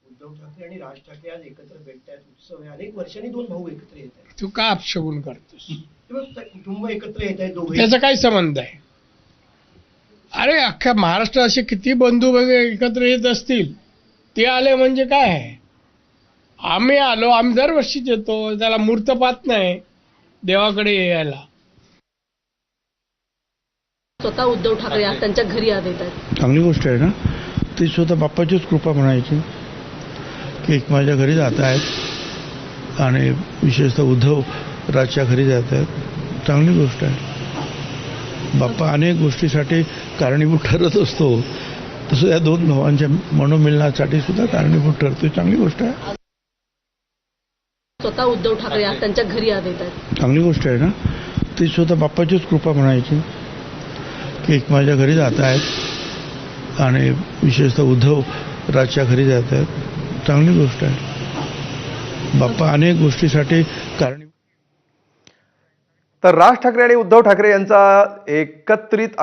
उद्धव ठाकरे आणि राज ठाकरे आज एकत्र भेटतायत, उत्सव आहे, अनेक वर्षांनी दोन भाऊ एकत्र येत आहेत. तू का अपशगुन करतोस? तेव्हा कुटुंब एकत्र येत आहेत दोघे. त्याचा काय संबंध आहे? अरे अख्ख्या महाराष्ट्रात असे किती बंधू वगैरे एकत्र येत असतील, ते आले म्हणजे काय आहे? आम्ही आलो, आम्ही दरवर्षीच येतो, त्याला मूर्त पाहत नाही देवाकडे यायला. स्वतः उद्धव ठाकरे आज त्यांच्या घरी आज येत आहेत. चांगली गोष्ट आहे ना. ती स्वतः बाप्पाचीच कृपा म्हणायची की एक माझ्या घरी जात आहेत आणि विशेषतः उद्धव राजच्या घरी जात आहेत. चांगली गोष्ट आहे. बाप्पा अनेक गोष्टीसाठी कारणीभूत ठरत असतो, तसं या दोन भावांच्या मनोमिलनासाठी सुद्धा कारणीभूत ठरतो. चांगली गोष्ट आहे. स्वतः उद्धव ठाकरे आज त्यांच्या घरी आज येत आहेत. चांगली गोष्ट आहे ना. ती स्वतः बाप्पाचीच कृपा म्हणायची की एक माझ्या घरी जात आहेत आणि विशेषतः उद्धव राजच्या घरी जात आहेत. चांगली गोष्ट आहे. बाप्पा अनेक गोष्टीसाठी कारणीभूत. तर राज ठाकरे आणि उद्धव ठाकरे यांचा एकत्रित